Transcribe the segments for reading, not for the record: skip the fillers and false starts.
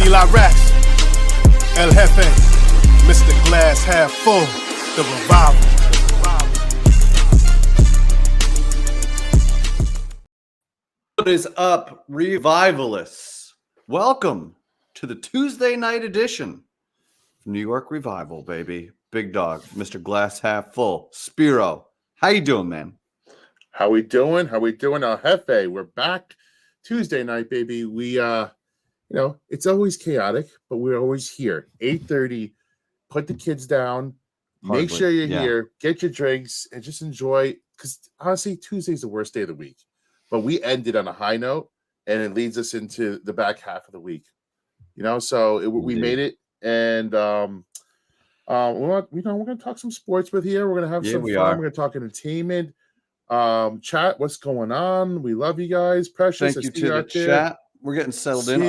Eli Rax, El Jefe, Mr. Glass Half Full, the revival. What is up, revivalists? Welcome to the Tuesday night edition of New York Revival, baby. Big dog, Mr. Glass Half Full, Spiro. How you doing, man? How we doing? El Jefe. We're back Tuesday night, baby. We it's always chaotic, but we're always here. 8:30. Put the kids down. Make sure you're here. Get your drinks and just enjoy. Because honestly, Tuesday's the worst day of the week. But we ended on a high note, and it leads us into the back half of the week. We made it, and we're going to talk some sports with here. We're going to have some fun. We're going to talk entertainment. Chat, what's going on? We love you guys. Precious. Thank you to the chat. We're getting settled in.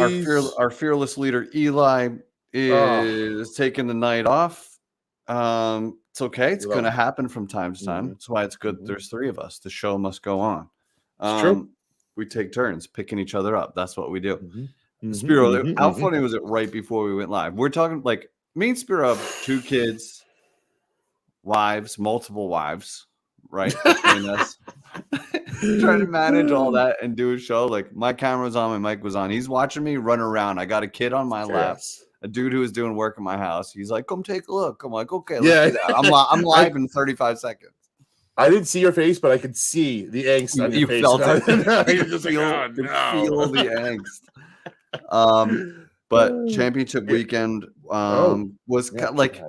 Our fearless leader, Eli, is taking the night off. It's okay. It's going to happen from time to time. That's why it's good. There's three of us. The show must go on. True. We take turns picking each other up. That's what we do. Spiro, how funny was it right before we went live? We're talking like me and Spiro have 2 kids, wives, multiple wives, right? Between us. Trying to manage all that and do a show. Like my camera was on, my mic was on. He's watching me run around. I got a kid on my lap, a dude who was doing work in my house. He's like, "Come take a look." I'm like, "Okay, let's do that." I'm live in 35 seconds. I didn't see your face, but I could see the angst on your face. Felt it. You just feel the angst. But championship weekend was like,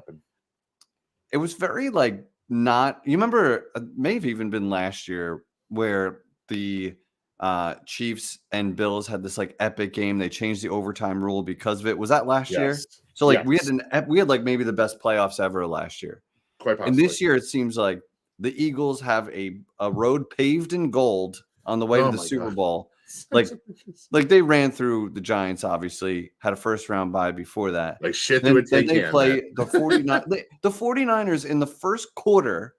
it was very like not. You remember? May have even been last year where the Chiefs and Bills had this like epic game. They changed the overtime rule because of it. Was that last year? So like we had like maybe the best playoffs ever last year. Quite possibly. And this year it seems like the Eagles have a road paved in gold on the way to the Super Bowl. Like they ran through the Giants, obviously, had a first round bye before that. Like shit then they play the 49ers in the first quarter.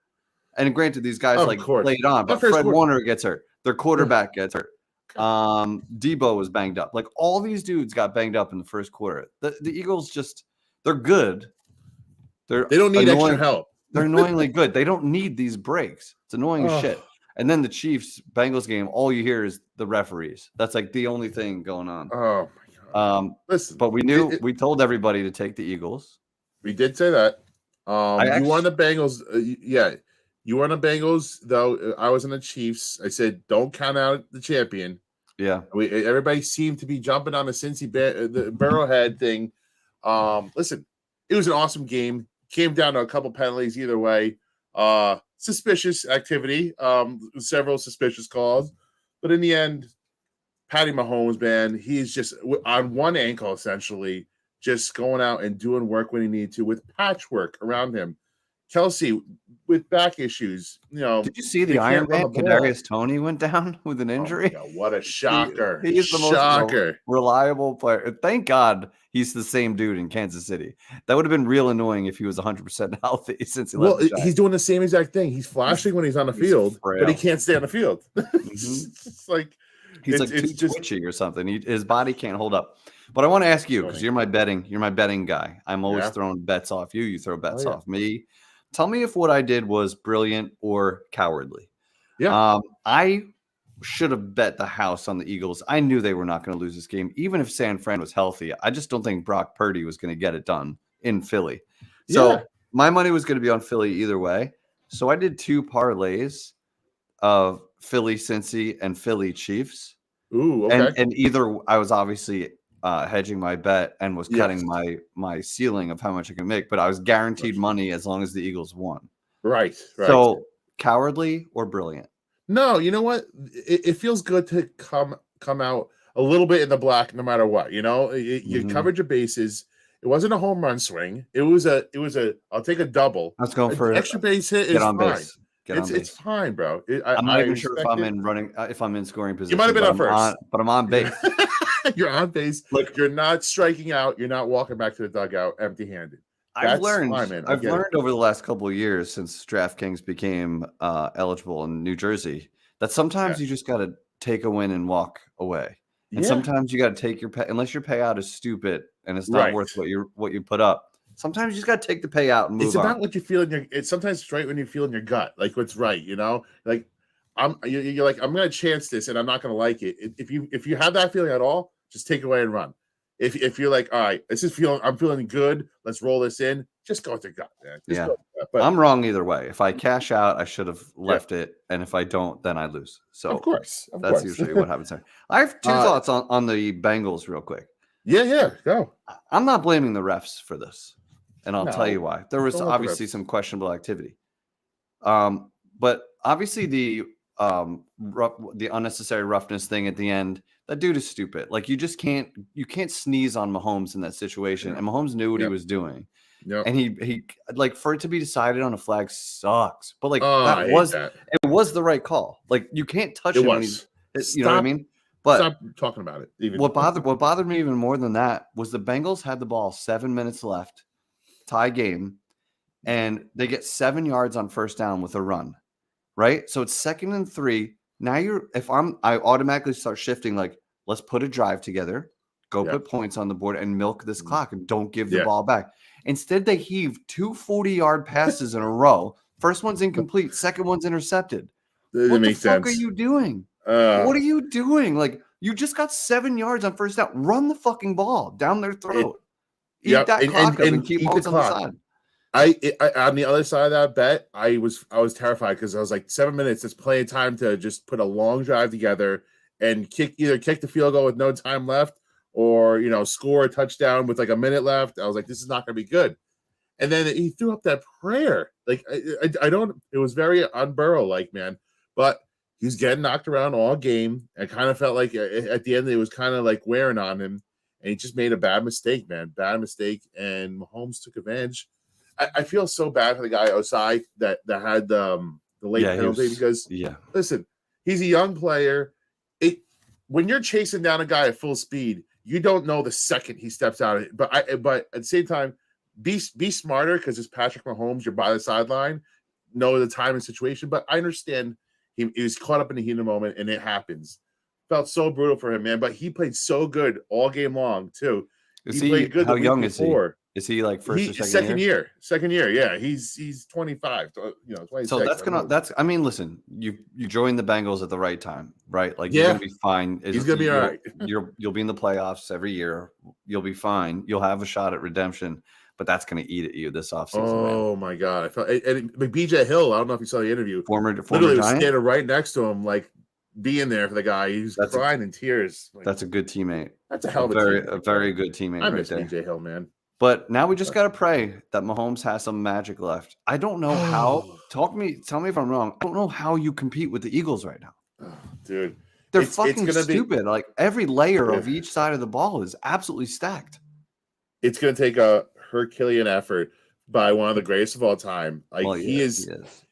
And granted, these guys played on, but Fred Warner gets hurt. Their quarterback gets hurt. Debo was banged up. Like all these dudes got banged up in the first quarter. The Eagles they're good. They don't need extra help. They're annoyingly good. They don't need these breaks. It's annoying as shit. And then the Chiefs Bengals game, all you hear is the referees. That's like the only thing going on. Oh my God. Listen, but we we told everybody to take the Eagles. We did say that. You won the Bengals. You were on the Bengals, though. I was on the Chiefs. I said, don't count out the champion. Yeah. Everybody seemed to be jumping on the Cincy the Burrowhead thing. Listen, it was an awesome game. Came down to a couple penalties either way. Suspicious activity. Several suspicious calls. But in the end, Patty Mahomes, man, he's just on one ankle, essentially, just going out and doing work when he needs to with patchwork around him. Kelsey with back issues, Did you see the Iron Man? Kadarius Toney went down with an injury. Oh, what a shocker! He's the most reliable player. Thank God he's the same dude in Kansas City. That would have been real annoying if he was 100% healthy since he left. Well, he's doing the same exact thing. He's flashing when he's on the field, but he can't stay on the field. It's like he's too twitchy or something. His body can't hold up. But I want to ask you because you're my betting guy. I'm always throwing bets off you. You throw bets off me. Tell me if what I did was brilliant or cowardly. Yeah. I should have bet the house on the Eagles. I knew they were not going to lose this game, even if San Fran was healthy. I just don't think Brock Purdy was going to get it done in Philly. So my money was going to be on Philly either way. So I did 2 parlays of Philly Cincy and Philly Chiefs. Ooh, okay. And either I was obviously hedging my bet and was cutting my ceiling of how much I can make, but I was guaranteed money as long as the Eagles won. Right. So cowardly or brilliant? No, you know what? It feels good to come out a little bit in the black, no matter what. You covered your bases. It wasn't a home run swing. It was a. I'll take a double. Let's go for an extra base hit. Get on fine. base. It's fine, bro. I'm not even sure if I'm in scoring position. You might have been on first, but I'm on base. You're on base. Look, you're not striking out. You're not walking back to the dugout empty-handed. I've learned over the last couple of years since DraftKings became eligible in New Jersey that sometimes you just got to take a win and walk away. And sometimes you got to take your pay, unless your payout is stupid and it's not Right. worth what you put up. Sometimes you just got to take the payout and move It's about on. what you feel in your. It's sometimes it's right when you feel in your gut, like what's right. You know, like you're like, I'm going to chance this, and I'm not going to like it. If you have that feeling at all, just take it away and run. If you're like, all right, I'm feeling good, let's roll this in. Just go with your gut, man. Just go with your gut. But I'm wrong either way. If I cash out, I should have left it, and if I don't, then I lose. So of course, that's usually what happens there. I have two thoughts on the Bengals real quick. Yeah, go. I'm not blaming the refs for this, and I'll tell No, you why. There was don't let the obviously refs. some questionable activity, but obviously the unnecessary roughness thing at the end. That dude is stupid. Like you can't sneeze on Mahomes in that situation, and Mahomes knew what he was doing. Yep. And he like for it to be decided on a flag sucks, but like it was the right call. Like you can't touch him when he's, you know what I mean? But stop talking about it. Even what bothered me even more than that was the Bengals had the ball 7 minutes left, tie game, and they get 7 yards on first down with a run, right? So it's 2nd and 3. Now I automatically start shifting. Like let's put a drive together, put points on the board, and milk this clock, and don't give the ball back. Instead, they heave 2 40-yard passes in a row. First one's incomplete. Second one's intercepted. What the fuck are you doing? What are you doing? Like, you just got 7 yards on first down. Run the fucking ball down their throat. Eat that clock up and keep points on the side. I on the other side of that bet, I was terrified because I was like 7 minutes. It's plenty of time to just put a long drive together and either kick the field goal with no time left, or score a touchdown with like a minute left. I was like, this is not going to be good. And then he threw up that prayer. Like I don't. It was very un-Burrow like, man. But he's getting knocked around all game. I kind of felt like at the end it was kind of like wearing on him, and he just made a bad mistake, man. Bad mistake, and Mahomes took advantage. I feel so bad for the guy Osai that had the late penalty because listen, he's a young player. When you're chasing down a guy at full speed, you don't know the second he steps out. But at the same time, be smarter because it's Patrick Mahomes. You're by the sideline, know the time and situation. But I understand he was caught up in the heat of the moment, and it happens. Felt so brutal for him, man. But he played so good all game long too. He played good. How young is he? Is he like first or second year? Second year, yeah. He's 25, 26. So that's I mean, listen, you joined the Bengals at the right time, right? Like you're gonna be fine. He's gonna be all right. You'll be in the playoffs every year. You'll be fine. You'll have a shot at redemption, but that's gonna eat at you this offseason. Oh my god. I felt and BJ Hill, I don't know if you saw the interview. Former literally was Giant? standing right next to him, like being there for the guy. He's crying in tears. Like, that's a good teammate. That's a hell of a very good teammate. I miss right there. BJ Hill, man. But now we just got to pray that Mahomes has some magic left. I don't know how. Tell me if I'm wrong. I don't know how you compete with the Eagles right now. Oh, dude. They're fucking stupid. Like every layer of each side of the ball is absolutely stacked. It's going to take a Herculean effort by one of the greatest of all time. Like he is.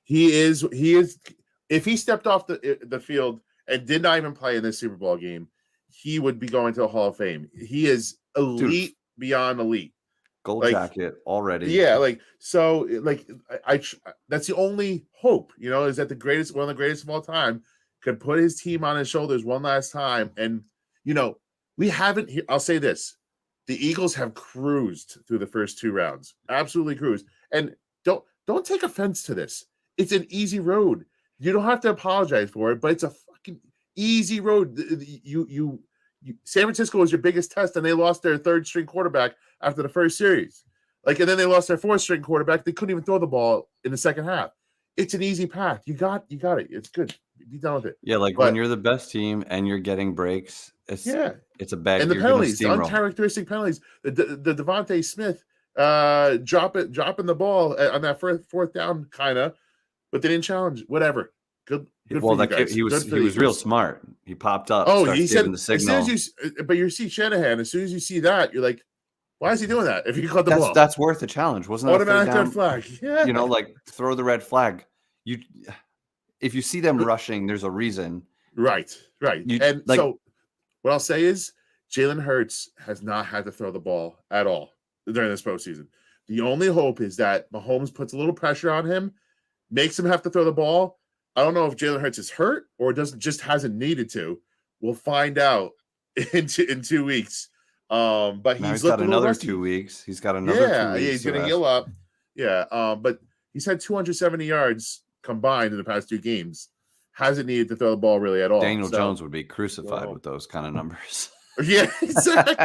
If he stepped off the field and did not even play in this Super Bowl game, he would be going to the Hall of Fame. He is elite beyond elite. Gold jacket already. Yeah, I that's the only hope, is that one of the greatest of all time could put his team on his shoulders one last time. And we haven't. I'll say this: the Eagles have cruised through the first 2 rounds, absolutely cruised. And don't take offense to this. It's an easy road. You don't have to apologize for it, but it's a fucking easy road. San Francisco was your biggest test, and they lost their 3rd-string quarterback after the first series. And then they lost their 4th-string quarterback. They couldn't even throw the ball in the second half. It's an easy path. You got it. It's good. Be done with it. Yeah, when you're the best team and you're getting breaks, it's a bad. And the penalties, the uncharacteristic penalties. The Devontae Smith dropping the ball on that 4th down, kind of, but they didn't challenge. Whatever. Good. Well, that kid, he was real smart. He popped up. Oh, he said the signal. But you see Shanahan. As soon as you see that, you're like, why is he doing that? If he caught the ball, that's worth a challenge, wasn't it? Automatic red flag. Yeah. Throw the red flag. If you see them rushing, there's a reason. Right. So what I'll say is Jalen Hurts has not had to throw the ball at all during this postseason. The only hope is that Mahomes puts a little pressure on him, makes him have to throw the ball. I don't know if Jalen Hurts is hurt or just hasn't needed to. We'll find out in 2 weeks. But Now he's got looked a little another rusty. 2 weeks. He's got another 2 weeks. Yeah, he's going to heal up. Yeah, but he's had 270 yards combined in the past 2 games. Hasn't needed to throw the ball really at all. Daniel Jones would be crucified with those kind of numbers. Yeah, exactly.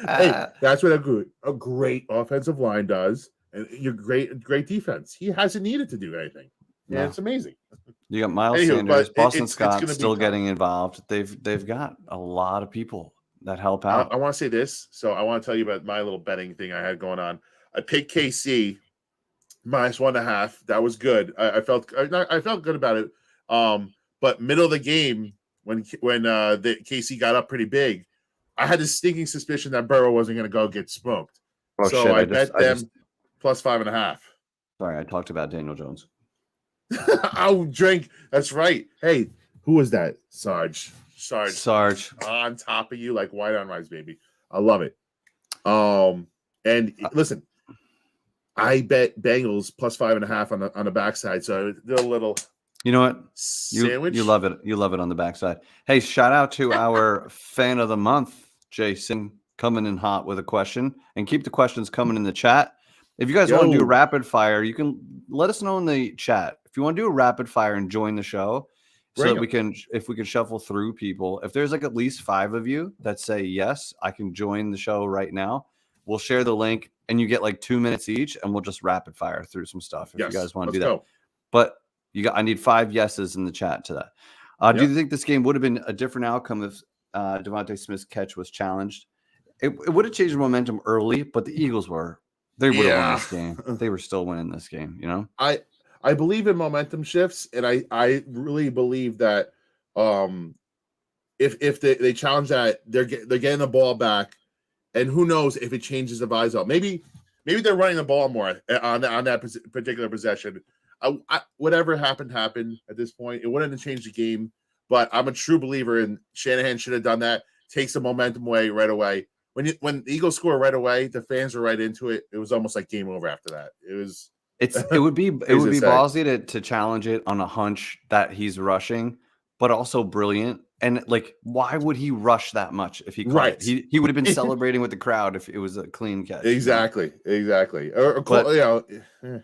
Hey, that's what a great offensive line does, and your great defense. He hasn't needed to do anything. Yeah, it's amazing. You got Miles Sanders, Boston Scott still getting involved. They've got a lot of people that help out. I want to say this, so I want to tell you about my little betting thing I had going on. I picked KC -1.5. That was good. I felt good about it. But middle of the game when the KC got up pretty big, I had this stinking suspicion that Burrow wasn't going to go get smoked. I bet them +5.5. Sorry, I talked about Daniel Jones. I'll drink. That's right. Hey, who was that? Sarge on top of you like white on rice, baby. I love it. And listen, I bet Bengals +5.5 on the backside. So they're a little. You know what? Sandwich. You love it. You love it on the backside. Hey, shout out to our fan of the month, Jason, coming in hot with a question, and keep the questions coming in the chat. If you guys want to do rapid fire, you can let us know in the chat. If you want to do a rapid fire and join the show, so that we can shuffle through people. If there's like at least 5 of you that say yes, I can join the show right now. We'll share the link, and you get like 2 minutes each, and we'll just rapid fire through some stuff. If you guys want to do that, but I need 5 yeses in the chat to that. Do you think this game would have been a different outcome if Devontae Smith's catch was challenged? It would have changed momentum early, but the Eagles they would have won this game. They were still winning this game, you know? I believe in momentum shifts, and I really believe that if they challenge that, they're getting the ball back, and who knows if it changes the vibes out. Maybe they're running the ball more on that particular possession. Whatever happened at this point. It wouldn't have changed the game, but I'm a true believer in Shanahan should have done that. Takes the momentum away right away. When the Eagles score right away, the fans were right into it. It was almost like game over after that. It would be ballsy to challenge it on a hunch that he's rushing, but also brilliant. And like, why would he rush that much if he caught it? He would have been celebrating with the crowd if it was a clean catch. Exactly. But, it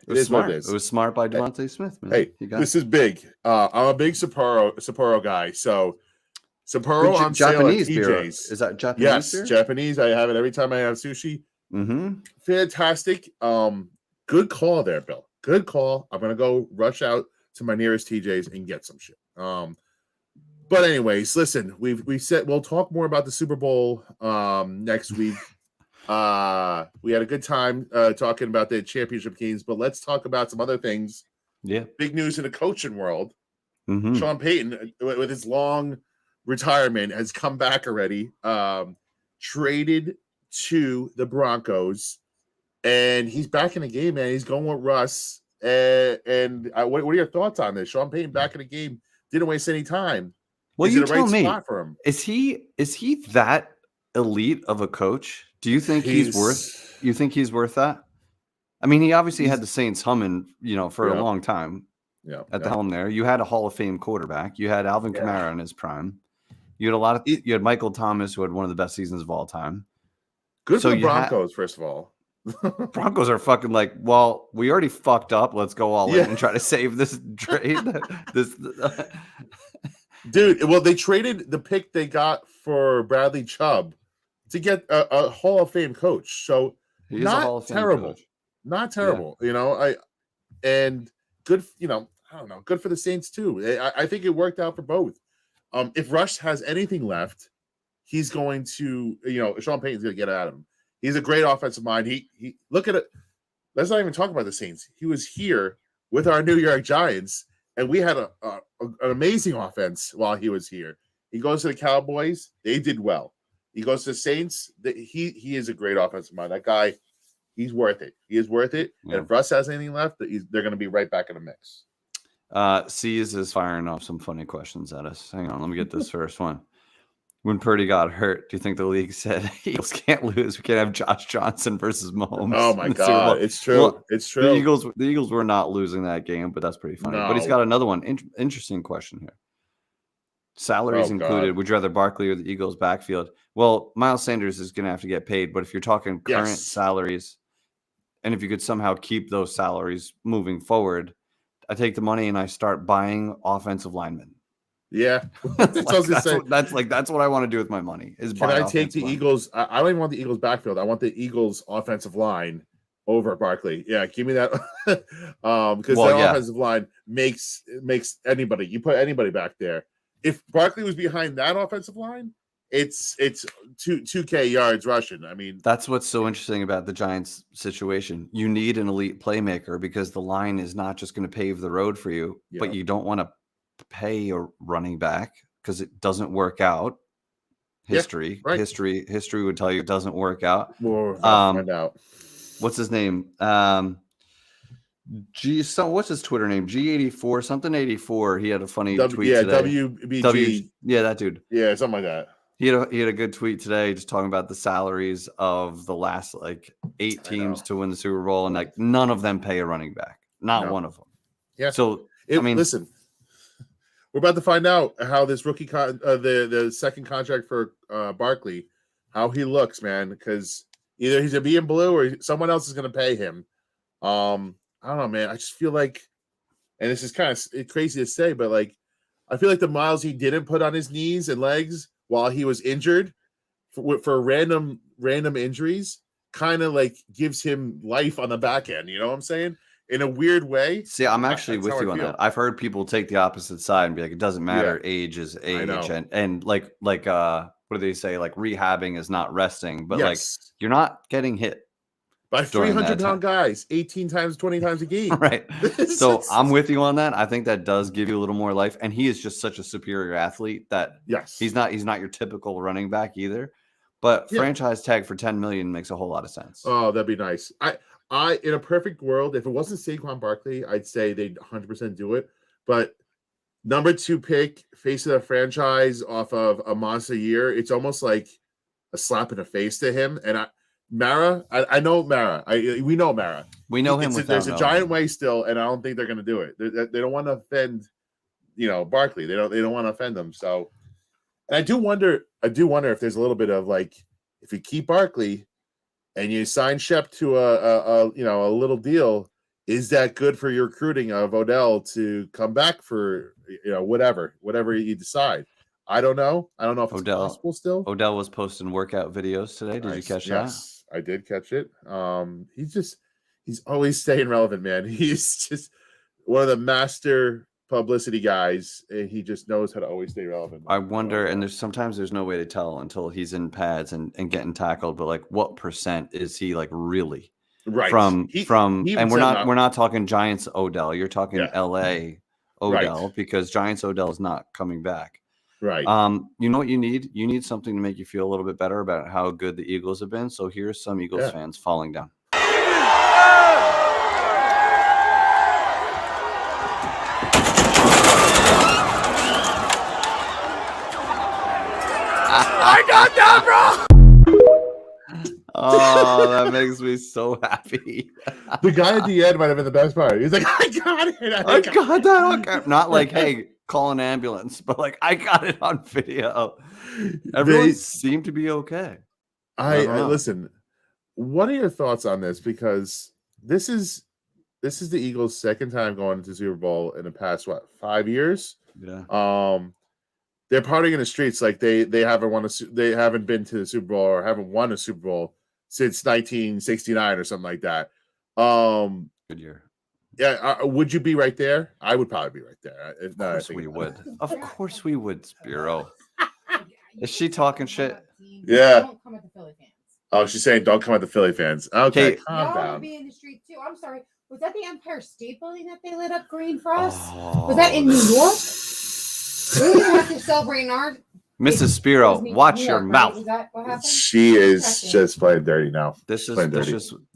was smart. It was smart by Devontae Smith, man. Hey, this is big. I'm a big Sapporo guy. So Sapporo on Japanese sale at beer. TJ's. Is that Japanese yes, beer? Japanese. I have it every time I have sushi. Mm-hmm. Fantastic. Good call there, Bill. Good call. I'm gonna go rush out to my nearest TJ's and get some shit. But anyways, listen, we said we'll talk more about the Super Bowl next week. We had a good time talking about the championship games, but let's talk about some other things. Yeah. Big news in the coaching world. Mm-hmm. Sean Payton, with his long retirement, has come back already. Traded to the Broncos, and he's back in the game, man. He's going with Russ. And what are your thoughts on this? Sean Payton back in the game, didn't waste any time. Well, is you it the tell right me, spot for him? Is he that elite of a coach? Do you think he's worth? You think he's worth that? I mean, he obviously had the Saints humming, for a long time. Yeah, at the helm there. You had a Hall of Fame quarterback. You had Alvin Kamara in his prime. You had you had Michael Thomas, who had one of the best seasons of all time. Good for the Broncos, first of all. Broncos are fucking like, well, we already fucked up. Let's go all in and try to save this trade. Dude, well, they traded the pick they got for Bradley Chubb to get a Hall of Fame coach. So not terrible. Not terrible. And good, I don't know, good for the Saints too. I think it worked out for both. If Rush has anything left, he's going to, Sean Payton's going to get out of him. He's a great offensive mind. He look at it. Let's not even talk about the Saints. He was here with our New York Giants, and we had an amazing offense while he was here. He goes to the Cowboys. They did well. He goes to the Saints. He is a great offensive mind. That guy, he's worth it. He is worth it. Yeah. And if Russ has anything left, they're going to be right back in the mix. Seas is firing off some funny questions at us. Hang on, let me get this first one. When Purdy got hurt, do you think the league said Eagles can't lose? We can't have Josh Johnson versus Mahomes. Oh my God, it's true. Well, it's true. The Eagles were not losing that game, but that's pretty funny. No. But he's got another one. Interesting question here. Salaries included. Would you rather Barkley or the Eagles' backfield? Well, Miles Sanders is going to have to get paid, but if you're talking current salaries, and if you could somehow keep those salaries moving forward, I take the money and I start buying offensive linemen. Yeah, that's what I want to do with my money. Can I take the Eagles? I don't even want the Eagles' backfield. I want the Eagles' offensive line over Barkley. Yeah, give me that because offensive line makes anybody. You put anybody back there. If Barkley was behind that offensive line, it's 2K yards rushing. I mean, that's what's so interesting about the Giants situation. You need an elite playmaker because the line is not just going to pave the road for you, but you don't want to pay a running back because it doesn't work out. History would tell you it doesn't work out. Find out. What's his name? What's his Twitter name? G84 something 84. He had a funny tweet today. WBG. That dude. Yeah, something like that. He had a good tweet today, just talking about the salaries of the last 8 teams to win the Super Bowl, and none of them pay a running back, not one of them. Yeah. So listen, we're about to find out how this rookie the second contract for Barkley, how he looks, man, because either he's gonna be in blue or someone else is gonna pay him. I don't know, man. I just feel like, and this is kind of crazy to say, but I feel like the miles he didn't put on his knees and legs while he was injured for random injuries kind of gives him life on the back end. You know what I'm saying? In a weird way. See, I'm actually with you on that. I've heard people take the opposite side and be like, it doesn't matter. Age is age. And what do they say? Rehabbing is not resting, but you're not getting hit by 300-pound guys 18 times, 20 times a game. Right. So I'm with you on that. I think that does give you a little more life. And he is just such a superior athlete that he's not your typical running back either. But franchise tag for $10 million makes a whole lot of sense. Oh, that'd be nice. I in a perfect world, if it wasn't Saquon Barkley, I'd say they'd 100% do it. But number 2 pick, face of the franchise off of a monster year, it's almost like a slap in the face to him. And I know Mara. We know Mara. We know him. There's a giant way still, and I don't think they're going to do it. They don't want to offend, Barkley. They don't want to offend them. So, and I do wonder if there's a little bit of if you keep Barkley and you sign Shep to a little deal, is that good for your recruiting of Odell to come back for whatever you decide? I don't know. I don't know if it's possible still. Odell was posting workout videos today. Did you catch that? I did catch it. He's always staying relevant, man. He's just one of the master publicity guys, and he just knows how to always stay relevant. I wonder, and sometimes there's no way to tell until he's in pads and getting tackled, but what percent is he really from and we're not talking Giants Odell. You're talking LA Odell because Giants Odell is not coming back. Right. You know what you need? You need something to make you feel a little bit better about how good the Eagles have been. So here's some Eagles fans falling down. I got that, bro. Oh, that makes me so happy. The guy at the end might have been the best part. He's like, I got it. I got that. Okay. Not hey, call an ambulance, but I got it on video. Everyone seemed to be okay. I listen. What are your thoughts on this? Because this is the Eagles' second time going into the Super Bowl in the past 5 years. Yeah. They're partying in the streets they haven't been to the Super Bowl or haven't won a Super Bowl since 1969 or something like that. Good year. Yeah, would you be right there? I would probably be right there. Of course we would. Of course we would, Spiro. Is she talking shit? Yeah. Don't come at the Philly fans. Oh, she's saying don't come at the Philly fans. Okay, calm down. Would be in the street too. I'm sorry. Was that the Empire State Building that they lit up green for us? Was that in New York? We didn't have to celebrate our. Mrs. Spiro, watch your mouth. Is that what happened? She is just playing dirty now. This is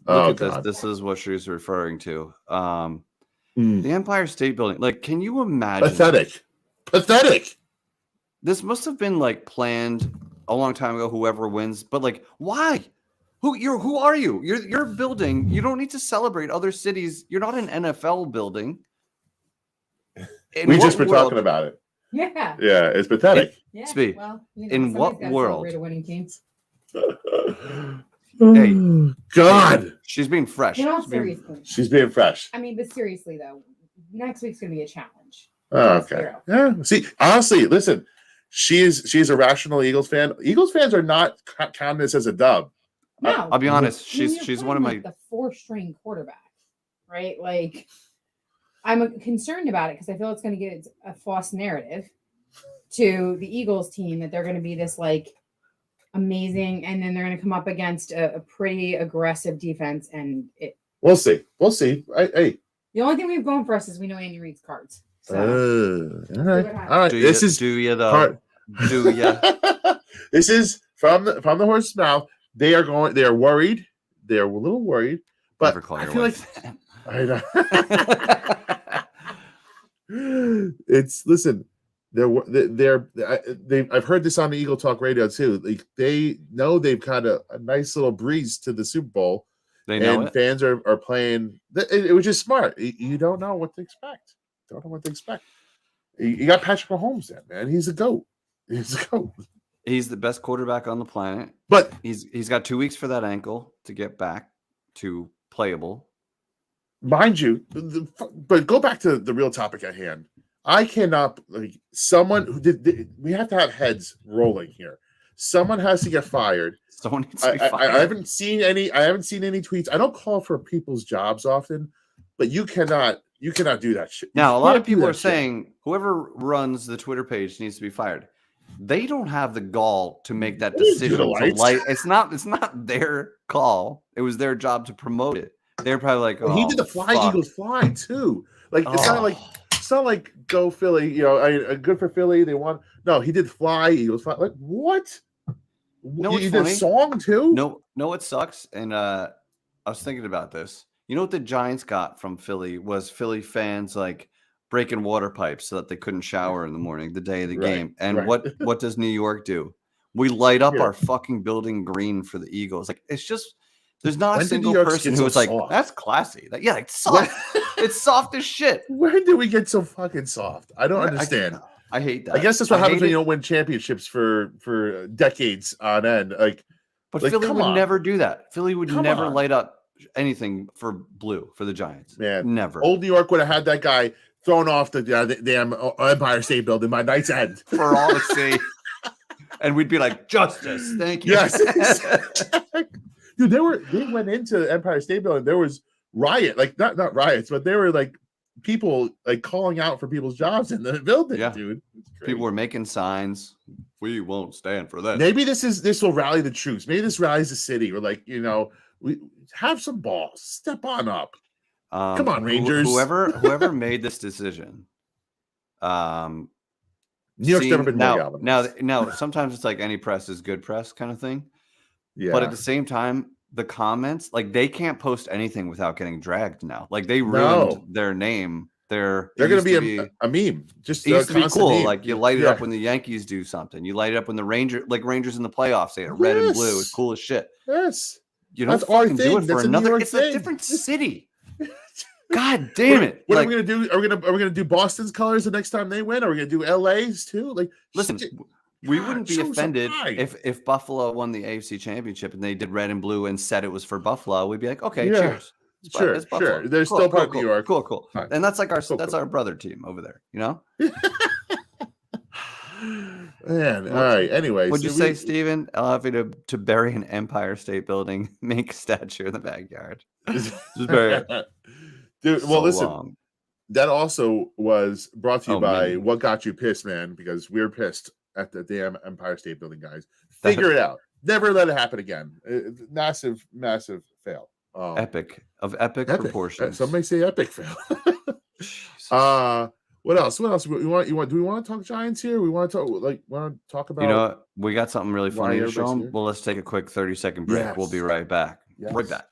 God. This is what she's referring to. The Empire State Building. Can you imagine? Pathetic. This must have been planned a long time ago. Whoever wins, but why? Who are you? You're building. You don't need to celebrate other cities. You're not an NFL building. We just were talking about it. Yeah. Yeah, it's pathetic. Yeah. Speak. Well, In what world? A winning team. Hey, God, she's being fresh. In all She's being- seriousness. she's being fresh. I mean, but seriously though, next week's gonna be a challenge. Oh, okay. Yeah. See, honestly, listen, she's a rational Eagles fan. Eagles fans are not counting this as a dub. No. I'll be honest. I mean, She's you're one of playing, my. like, the 4-string quarterback, right? Like, I'm concerned about it because I feel it's going to get a false narrative to the Eagles team that they're going to be this like amazing, and then they're going to come up against a pretty aggressive defense, and We'll see. We'll see. Hey. The only thing we have going for us is we know Andy Reid's cards. So All right. All right. Do you though? part- Do you? This is from the horse's mouth. They are worried. They're a little worried, but Never call I your feel like wife I know. It's listen. I've heard this on the Eagle Talk Radio too. Like they know they've got a nice little breeze to the Super Bowl. They know and it. fans are playing. It was just smart. You don't know what to expect. You got Patrick Mahomes there, man. He's the GOAT. He's the best quarterback on the planet. But he's got 2 weeks for that ankle to get back to playable. mind you, but go back to the real topic at hand. I cannot someone who did. We have to have heads rolling here. Someone has to get fired. Someone needs to be fired. I haven't seen any tweets. I don't call for people's jobs often, but you cannot do that shit. Now, a lot of people are saying whoever runs the Twitter page needs to be fired. They don't have the gall to make that decision. It's not their call. It was their job to promote it. They're probably like, oh, he did the Eagles fly too. Like it's not like go Philly. Good for Philly. They won. No, he did fly Eagles fly. Like what? No, you did a song too. No, it sucks. And I was thinking about this. You know what the Giants got from Philly was Philly fans like breaking water pipes so that they couldn't shower in the morning the day of the game. And what does New York do? We light up our fucking building green for the Eagles. Like it's just there's not a single person who was like, that's classy. It's soft. It's soft as shit. When did we get so fucking soft? I don't understand. I hate that. I guess that's what happens when you don't win championships for decades on end. But Philly would never do that. Philly would never light up anything for blue for the Giants. Man, never. Old New York would have had that guy thrown off the damn Empire State Building by night's end for all to see, and we'd be like, "Justice, thank you." Yes, dude. They went into the Empire State Building. There was riot, not riots, but there were people calling out for people's jobs in the building. Yeah, dude. People were making signs. We won't stand for that. Maybe this will rally the troops. Maybe this rallies the city. Or we have some balls. Step on up. Come on, Rangers. Whoever made this decision. New York's never been more galvanized. Now, sometimes it's like any press is good press kind of thing. Yeah. But at the same time, the comments, they can't post anything without getting dragged now. They ruined their name. They're going to be a meme. Just it used to be cool. Meme. You light it up when the Yankees do something. You light it up when the Rangers in the playoffs, say it red and blue. It's cool as shit. Yes. You don't fucking do it for another. It's a different city. God damn it! What are we gonna do? Are we gonna do Boston's colors the next time they win? Are we gonna do LA's too? Listen, we wouldn't be offended if Buffalo won the AFC Championship and they did red and blue and said it was for Buffalo. We'd be like, okay, cheers. Sure. They're still part of New York. Cool. Right. And that's our brother team over there. You know. Man, all right. Anyways, what'd you say, Steven? Allow me to bury an Empire State Building, make a statue in the backyard. Dude, well, listen. That also was brought to you by What Got You Pissed, man, because we're pissed at the damn Empire State Building, guys. Figure it out. Never let it happen again. Massive fail. Epic proportions. Some may say epic fail. What else? Do we want to talk Giants here? We want to talk about. We got something really funny to show them. Here? Well, let's take a quick 30-second break. Yes. We'll be right back. Yes. Right back.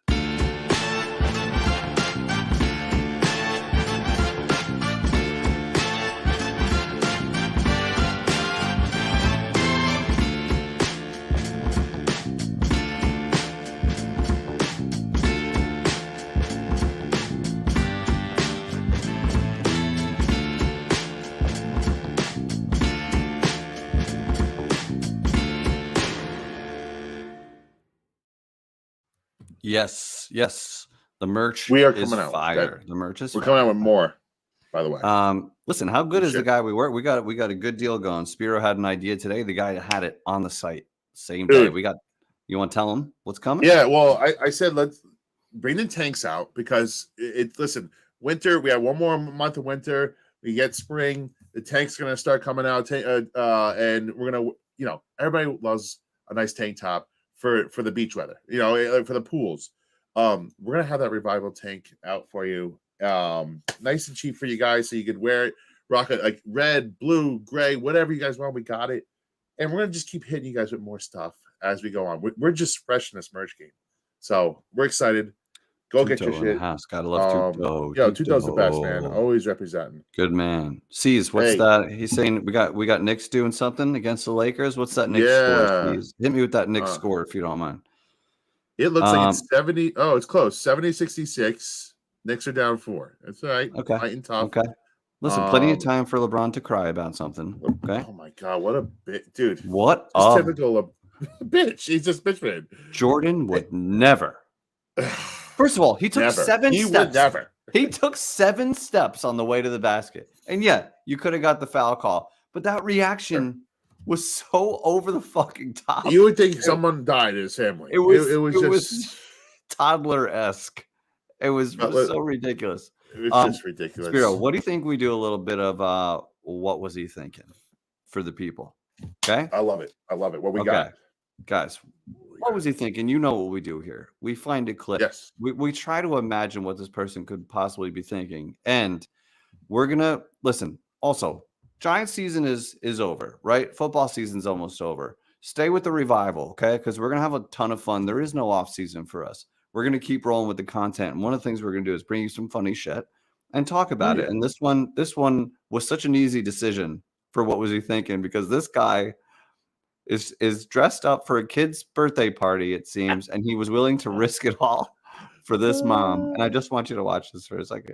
Yes. The merch We are is coming out. fire. The merch is We're fire. coming out with more, by the way. Listen, how good Good is the shit. guy we work? We got a good deal going. Spiro had an idea today. The guy had it on the site same day. Dude. You want to tell him what's coming? Yeah, well, I said let's bring the tanks out because listen, winter, we have one more month of winter. We get spring. The tank's going to start coming out, and we're going to, everybody loves a nice tank top for the beach weather, for the pools. We're going to have that Revival tank out for you, nice and cheap for you guys, so you could wear it, rock it like red, blue, gray, whatever you guys want. We got it, and we're going to just keep hitting you guys with more stuff as we go on. We're just fresh in this merch game, so we're excited. Go get your shit. House. Gotta love Tuto. Tuto's the best, man. Always representing. Good man. Sees, what's that? He's saying we got Knicks doing something against the Lakers. What's that Knicks score? Please hit me with that Knicks score if you don't mind. It looks like it's 70. Oh, it's close. 70-66. Knicks are down 4. That's all right. Okay. Fighting tough. Okay. Listen, plenty of time for LeBron to cry about something. Okay. Oh my God, what a bit, dude. What a typical bitch. He's just bitch man. Jordan would never. First of all, he took 7 steps. Would never. He took 7 steps on the way to the basket. And yeah, you could have got the foul call. But that reaction was so over the fucking top. You would think someone died in his family. It was toddler-esque. It was so ridiculous. It was just ridiculous. Spiro, what do you think we do a little bit of what was he thinking for the people? Okay? I love it. What we got? Guys, what was he thinking? You know what we do here. We find a clip. Yes. We try to imagine what this person could possibly be thinking. And we're going to listen. Also, Giants season is over, right? Football season's almost over. Stay with the Revival, okay? Because we're going to have a ton of fun. There is no off season for us. We're going to keep rolling with the content. And one of the things we're going to do is bring you some funny shit and talk about it. And this one was such an easy decision for what was he thinking, because this guy is dressed up for a kid's birthday party, it seems, and he was willing to risk it all for this mom. And I just want you to watch this for a second.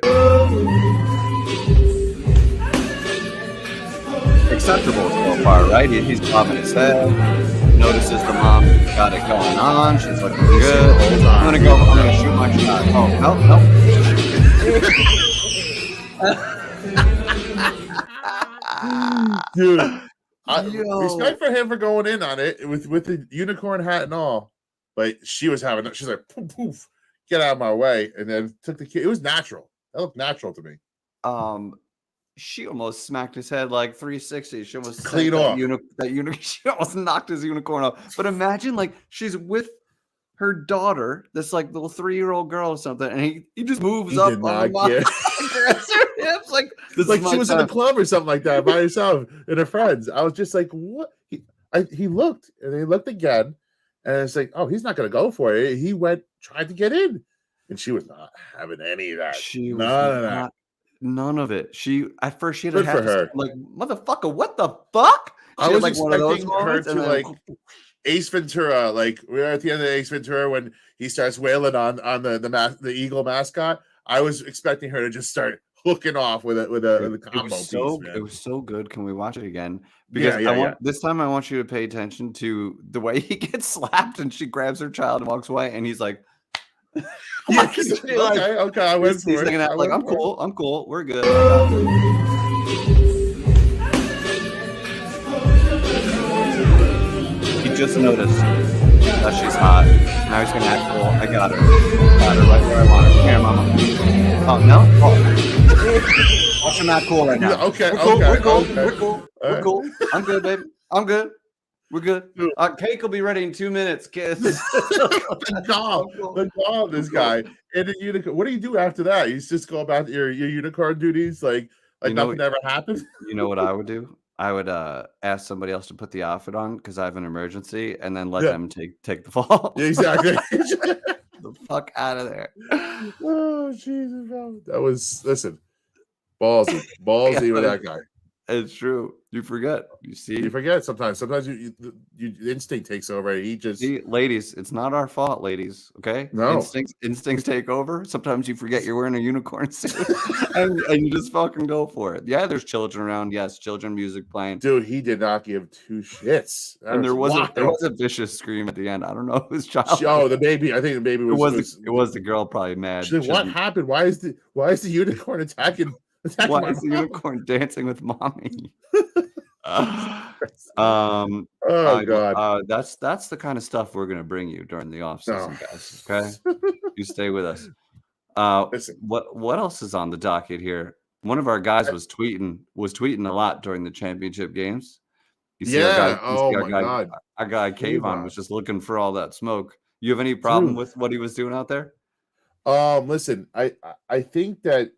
Acceptable so far, right? He's bobbing his head. Notices the mom got it going on. She's looking good. I'm gonna shoot my shot. Oh, no. Dude. Respect for him for going in on it with the unicorn hat and all, but she's like poof, poof, get out of my way, and then took the kid. It was natural. That looked natural to me. She almost smacked his head like 360. She almost clean off she almost knocked his unicorn off. But imagine like she's with her daughter, this like little 3-year-old girl or something, and he just moves up on the mom, grabs her hips like she was in a club or something like that by herself and her friends. I was just like, what? He looked, and he looked again, and it's like, oh, he's not gonna go for it. He tried to get in, and she was not having any of that. She was none of it. At first she had Good a half for her. Like, motherfucker, what the fuck? I was expecting her to like Ace Ventura, like we're at the end of Ace Ventura when he starts wailing on the eagle mascot. I was expecting her to just start hooking off with a combo piece. It was so good. Can we watch it again? Because this time I want you to pay attention to the way he gets slapped and she grabs her child and walks away, and he's like, okay, I went for it. Like, I'm cool, we're good. He just noticed that she's hot. Now he's gonna act cool. I got her right where I want her. Here, mama. Oh no? Oh. Watch him act cool right now. Okay, we're cool. I'm good, baby. I'm good. We're good. Cake will be ready in 2 minutes, kids. The calm, this guy. And the unicorn. What do you do after that? You just go about your unicorn duties like nothing ever happened? You know what I would do? I would ask somebody else to put the outfit on because I have an emergency, and then let them take the fall. Exactly. The fuck out of there. Oh, Jesus, bro. That was, listen, ballsy with that guy. It's true. You forget. You see? You forget sometimes. Sometimes you instinct takes over. He just See, ladies, it's not our fault, ladies. Okay? No. Instincts take over. Sometimes you forget you're wearing a unicorn suit and you just fucking go for it. Yeah, there's children around. Yes, children music playing. dude, he did not give two shits. And there was a vicious scream at the end. I don't know whose child. Oh, the baby. I think the baby was. It was the girl probably mad. What happened? Why is the unicorn attacking? Why is the unicorn dancing with mommy? Oh God, that's the kind of stuff we're gonna bring you during the off season, guys. Okay, you stay with us. Listen. What else is on the docket here? One of our guys was tweeting a lot during the championship games. You see our guy, our guy Kayvon was just looking for all that smoke. You have any problem with what he was doing out there? Listen, I think that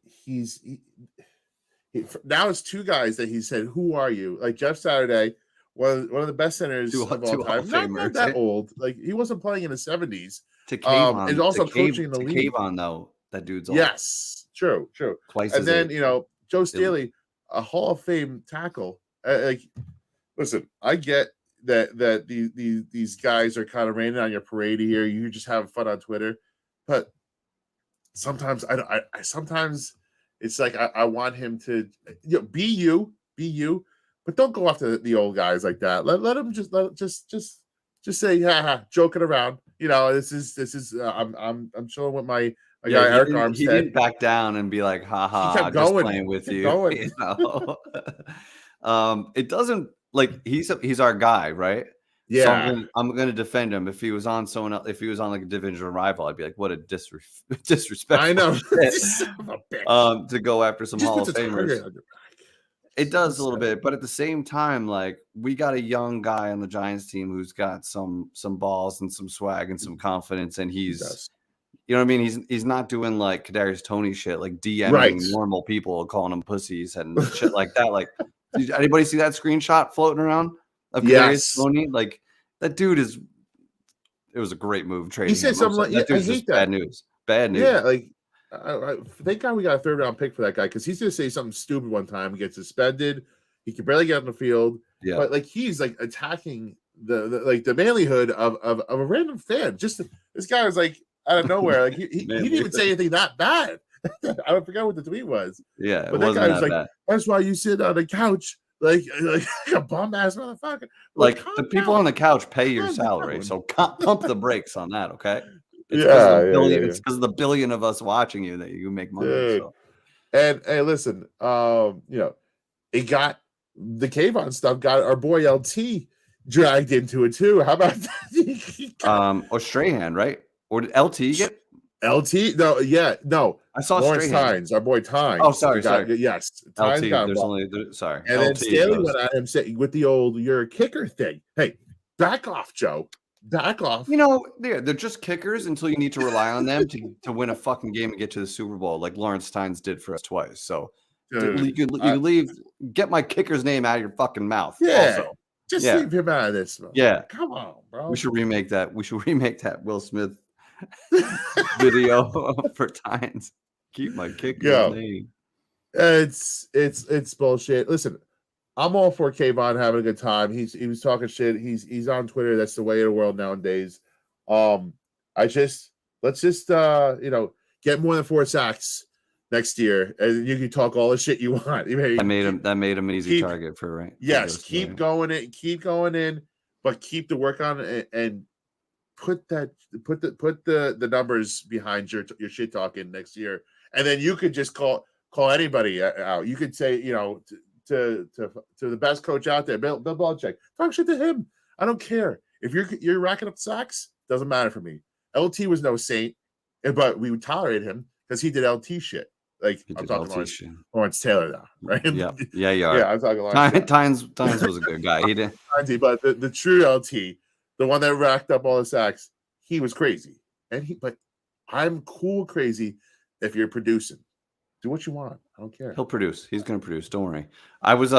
now it's two guys that he said, "Who are you?" Like Jeff Saturday, one of the best centers of all time. Not that old. Like he wasn't playing in the 70s. To Kayvon, and also coaching in the league. Kayvon, though, that dude's old. Yes, true. Twice. And then Joe Staley, a Hall of Fame tackle. Listen, I get that these guys are kind of raining on your parade here. You just have fun on Twitter, but sometimes sometimes it's like I want him to be you, but don't go after the old guys like that. Let him just say, yeah, joking around. This is I'm chilling with my guy Eric Armstead. He didn't back down and be like, haha, I'm just playing with you. It doesn't he's our guy, right? Yeah, so I'm gonna defend him. If he was on someone else, if he was on like a divisional rival, I'd be like, what a disrespect. I know. To go after some Hall of Famers. It does a little bit, but at the same time, like we got a young guy on the Giants team who's got some balls and some swag and some confidence, and he's, you know what I mean? He's not doing like Kadarius Toney shit, like DMing normal people, calling them pussies and shit like that. Like, did anybody see that screenshot floating around of Kadarius Toney? Like that dude it was a great move trading. He said something like, that dude's just bad news. Bad news. Yeah, like. Thank God we got a third-round pick for that guy because he's gonna say something stupid one time, get suspended, he can barely get on the field. Yeah, but like he's like attacking the manlyhood of a random fan. Just this guy was like out of nowhere. Like he didn't even say anything that bad. I forget what the tweet was. Yeah, but that guy was like, "That's why you sit on the couch like a bum ass motherfucker." Like the people on the couch pay your salary, so pump the brakes on that, okay? It's because of the billion of us watching you that you make money. So. And hey, listen, it got the Kayvon stuff. Got our boy LT dragged into it too. How about that? Or Strahan, right? Or did LT get LT? No. I saw Lawrence Tynes, our boy Tynes. Oh, sorry. Yes, Tynes got involved. Sorry. And then Staley went at him saying with the old "you're a kicker" thing. Hey, back off, Joe. Back off. They're just kickers until you need to rely on them to win a fucking game and get to the Super Bowl, like Lawrence Tynes did for us twice. So you leave, get my kicker's name out of your fucking mouth. Yeah, also. Just leave him out of this. Bro. Yeah, come on, bro. We should remake that. Will Smith video for Tynes. Keep my kicker's name. It's bullshit. Listen. I'm all for Kayvon having a good time. He was talking shit. He's on Twitter. That's the way of the world nowadays. Let's just get more than 4 sacks next year, and you can talk all the shit you want. That made him an easy target for right. Yes, keep going in, but keep the work on it and put the numbers behind your shit talking next year, and then you could just call anybody out. You could say to the best coach out there, Bill Belichick. Talk shit to him. I don't care if you're racking up sacks. Doesn't matter for me. LT was no saint, but we would tolerate him because he did LT shit. Like I'm talking Lawrence Taylor now, right? Yeah, you are. Yeah, I'm talking Lawrence. Tynes was a good guy. He did, but the true LT, the one that racked up all the sacks, he was crazy. But I'm cool crazy if you're producing. Do what you want. I don't care. He'll produce. He's going to produce. Don't worry. I was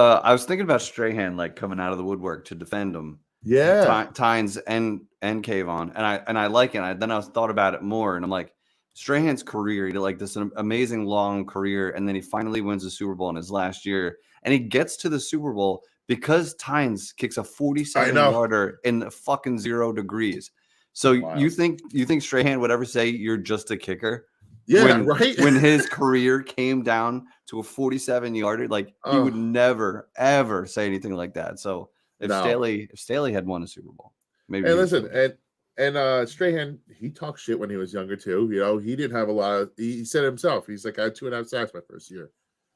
thinking about Strahan like coming out of the woodwork to defend him. Yeah, Tynes and Kayvon, and I like it. Then I thought about it more, and I'm like, Strahan's career, he did like this amazing long career, and then he finally wins the Super Bowl in his last year, and he gets to the Super Bowl because Tynes kicks a 47-yarder in the fucking 0 degrees. So you think Strahan would ever say you're just a kicker? Yeah, right. When his career came down to a 47-yarder, like he would never ever say anything like that. So if Staley had won a Super Bowl, maybe. And listen, and Strahan, he talked shit when he was younger too. You know, he didn't have a lot of. He said it himself. He's like, I had 2.5 sacks my first year.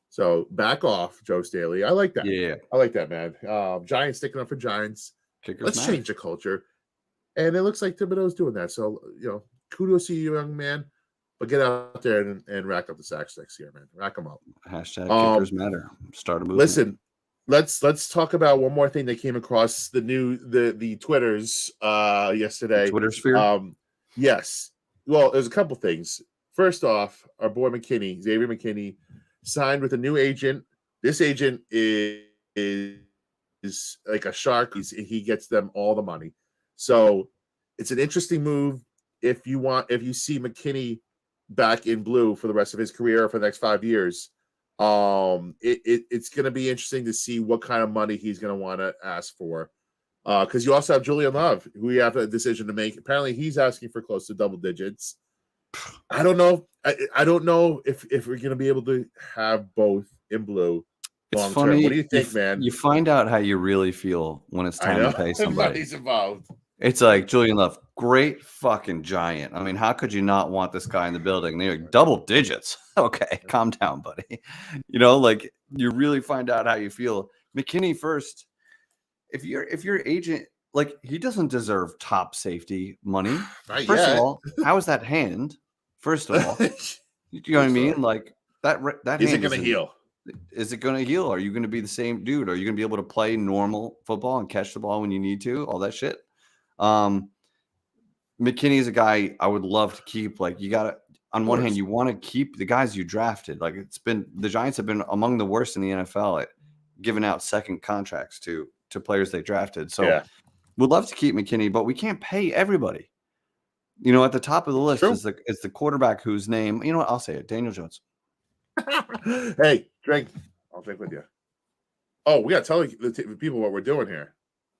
So back off, Joe Staley. I like that. Yeah, I like that, man. Giants sticking up for Giants. Let's change the culture. And it looks like Thibodeau's doing that. So, you know, kudos to you, young man. But get out there and rack up the sacks next year, man. Rack them up. Hashtag kickers matter. Start a movement. Listen, let's talk about one more thing that came across the Twitters yesterday. The Twitter sphere? Yes. Well, there's a couple things. First off, our boy McKinney, Xavier McKinney, signed with a new agent. This agent is like a shark. He gets them all the money. So it's an interesting move if you see McKinney back in blue for the rest of his career for the next 5 years. It's going to be interesting to see what kind of money he's going to want to ask for. Because you also have Julian Love, who you have a decision to make. Apparently, he's asking for close to double digits. I don't know. I don't know if we're going to be able to have both in blue long term. What do you think, man? You find out how you really feel when it's time to pay somebody. Money's involved. It's like Julian Love, great fucking giant. I mean, how could you not want this guy in the building? They're like, double digits. Okay, calm down, buddy. You know, like you really find out how you feel. McKinney first. If your agent, like, he doesn't deserve top safety money. First of all, how is that hand? First of all, you know what I mean? Like that is it going to heal? Is it going to heal? Are you going to be the same dude? Are you going to be able to play normal football and catch the ball when you need to? All that shit. McKinney is a guy I would love to keep. Like, you got to, on one hand, you want to keep the guys you drafted. Like, the Giants have been among the worst in the NFL at giving out second contracts to players they drafted. So we'd love to keep McKinney, but we can't pay everybody. You know, at the top of the list is the quarterback whose name, you know what, I'll say it, Daniel Jones. Hey, drink. I'll drink with you. Oh, we got to tell the people what we're doing here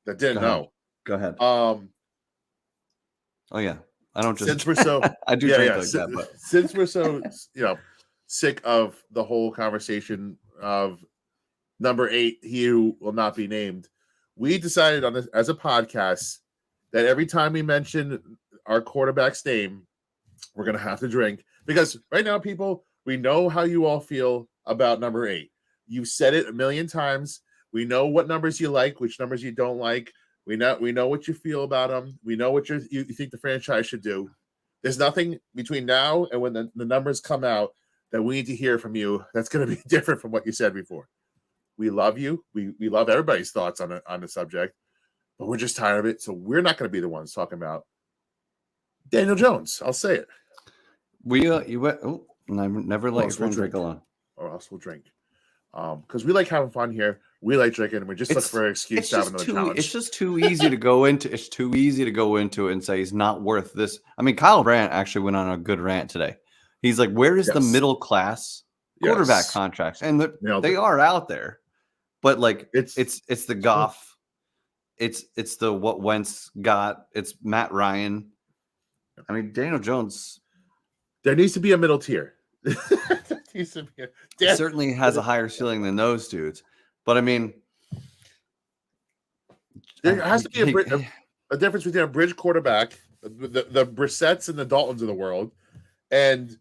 that didn't know. Go ahead. Oh yeah, I don't just. Since we're so, I do drink like that, but since we're so, sick of the whole conversation of number 8, he who will not be named, we decided on this as a podcast that every time we mention our quarterback's name, we're gonna have to drink, because right now, people, we know how you all feel about number 8. You've said it a million times. We know what numbers you like, which numbers you don't like. We know what you feel about them. We know what you think the franchise should do. There's nothing between now and when the numbers come out that we need to hear from you that's going to be different from what you said before. We love you. We love everybody's thoughts on the subject, but we're just tired of it. So we're not going to be the ones talking about Daniel Jones. I'll say it. Never let your friend drink alone. Or else we'll drink. Because we like having fun here. We like drinking, and we just look for an excuse to have another challenge. It's just too easy to go into. It's too easy to go into it and say he's not worth this. I mean, Kyle Brandt actually went on a good rant today. He's like, "Where is the middle class quarterback contracts?" And they are out there, but like it's the Goff, it's the what Wentz got. It's Matt Ryan. I mean, Daniel Jones. There needs to be a middle tier. Certainly has a higher ceiling than those dudes. But I mean, there has to be a difference between a bridge quarterback, the Brissetts and the Daltons of the world, and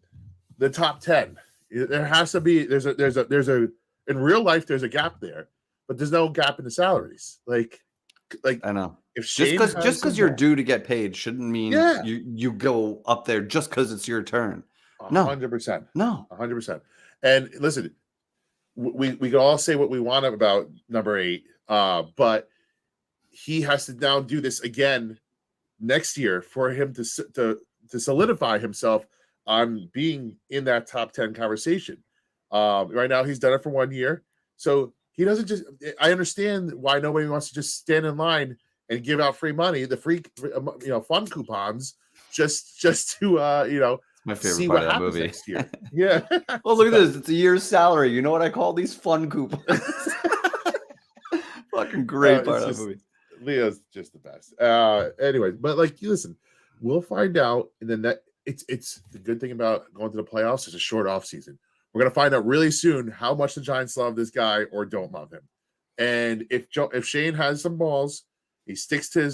the top 10. There has to be. There's a in real life there's a gap there, but there's no gap in the salaries. Like I know. If just because you're due to get paid shouldn't mean you go up there just because it's your turn. 100%. No, 100%. And listen, we can all say what we want about number 8, but he has to now do this again next year for him to solidify himself on being in that top 10 conversation. Right now, he's done it for 1 year, so he doesn't just. I understand why nobody wants to just stand in line and give out free money, the free fun coupons, just to My favorite see part what of that happens movie. next year. Yeah. Well, look at this. It's a year's salary. You know what I call these fun coupons? Fucking great part of that movie. Leo's just the best. Anyways, but like, listen, we'll find out in the next. It's the good thing about going to the playoffs is a short off season. We're gonna find out really soon how much the Giants love this guy or don't love him. And if Shane has some balls, he sticks to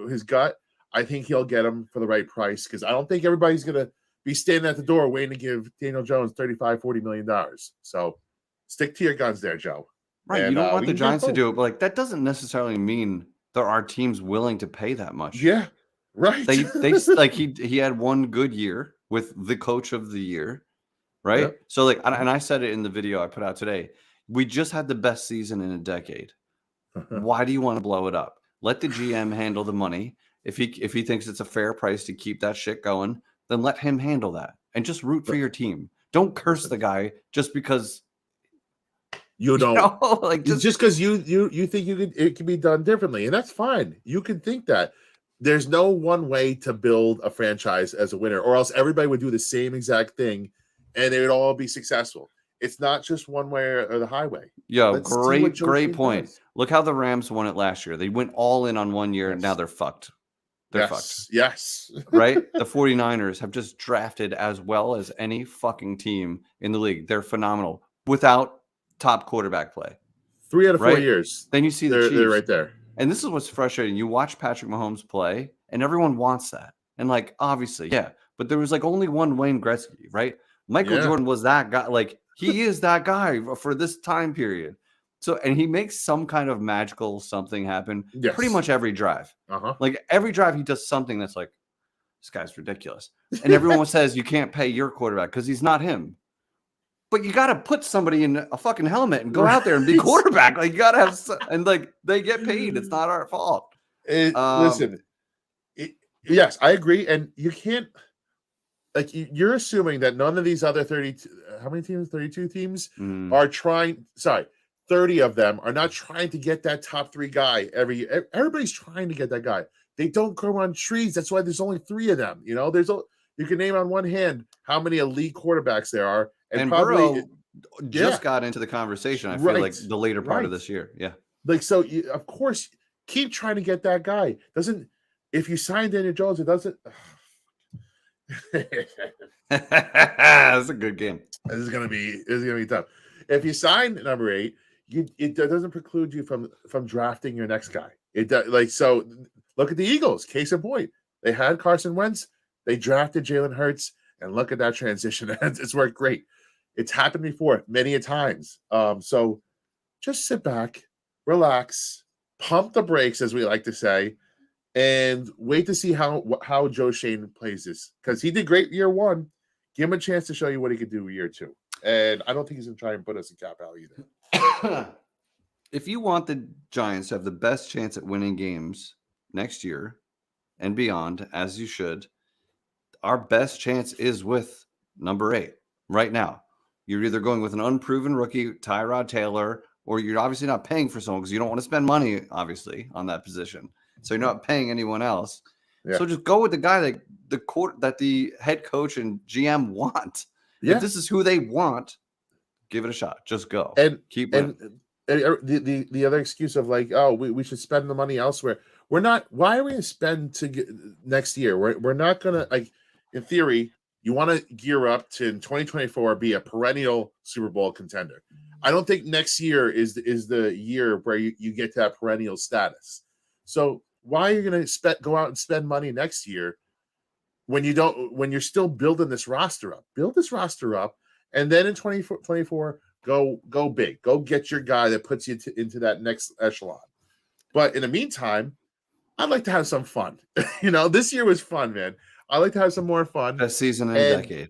his gut. I think he'll get him for the right price because I don't think everybody's gonna be standing at the door waiting to give Daniel Jones $35-40 million. So stick to your guns there, Joe. Right. And, you don't want we the can get Giants to both. do it, but like that doesn't necessarily mean there are teams willing to pay that much. Yeah, right. They like he had one good year with the coach of the year, right? Yep. So like, and I said it in the video I put out today. We just had the best season in a decade. Why do you want to blow it up? Let the GM handle the money. If he thinks it's a fair price to keep that shit going, then let him handle that and just root for your team. Don't curse the guy just because you don't like just because you think it can be done differently, and that's fine. You can think that. There's no one way to build a franchise as a winner, or else everybody would do the same exact thing and they would all be successful. It's not just one way or the highway. Yo, great point. Does. Look how the Rams won it last year. They went all in on 1 year, and now they're fucked. They're fucked. Yes. Right? The 49ers have just drafted as well as any fucking team in the league. They're phenomenal without top quarterback play. 3 out of 4 years. Then you see the Chiefs. They're right there. And this is what's frustrating. You watch Patrick Mahomes play, and everyone wants that. And like, obviously, yeah. But there was like only one Wayne Gretzky, right? Michael Jordan was that guy. Like, he is that guy for this time period. So, and he makes some kind of magical something happen pretty much every drive. Like every drive, he does something that's like, this guy's ridiculous. And everyone says you can't pay your quarterback because he's not him. But you got to put somebody in a fucking helmet and go out there and be quarterback. Like you got to have, and like they get paid. It's not our fault. Listen, yes, I agree. And you can't, like, you're assuming that none of these other 32, how many teams? 32 teams are trying. Sorry, 30 of them are not trying to get that top 3 guy every year. Everybody's trying to get that guy. They don't grow on trees. That's why there's only 3 of them. You know, you can name on one hand how many elite quarterbacks there are. And probably Burrow just got into the conversation. I feel like the later part of this year. Yeah. Like, so of course, keep trying to get that guy. If you sign Daniel Jones, it doesn't. That's a good game. This is gonna be tough. If you sign number 8, it doesn't preclude you from drafting your next guy. It does, like, so look at the Eagles. Case in point, they had Carson Wentz, they drafted Jalen Hurts, and look at that transition. It's worked great. It's happened before many a times. So just sit back, relax, pump the brakes, as we like to say, and wait to see how Joe Shane plays this. Because he did great year 1. Give him a chance to show you what he could do year 2. And I don't think he's going to try and put us in cap out either. If you want the Giants to have the best chance at winning games next year and beyond, as you should, our best chance is with number 8 right now. You're either going with an unproven rookie, Tyrod Taylor, or you're obviously not paying for someone because you don't want to spend money, obviously, on that position. So you're not paying anyone else. Yeah. So just go with the guy that the head coach and GM want. Yeah. If this is who they want, give it a shot. Just go and keep and the other excuse of like, oh, we should spend the money elsewhere. We're not. Why are we going to spend to get next year? We're not going to, like, in theory. You want to gear up to in 2024 be a perennial Super Bowl contender. I don't think next year is the year where you get to that perennial status. So why are you going to go out and spend money next year when you're still building this roster up? Build this roster up, and then in 2024 go big. Go get your guy that puts you into that next echelon. But in the meantime, I'd like to have some fun. This year was fun, man. I like to have some more fun. Best season in a decade.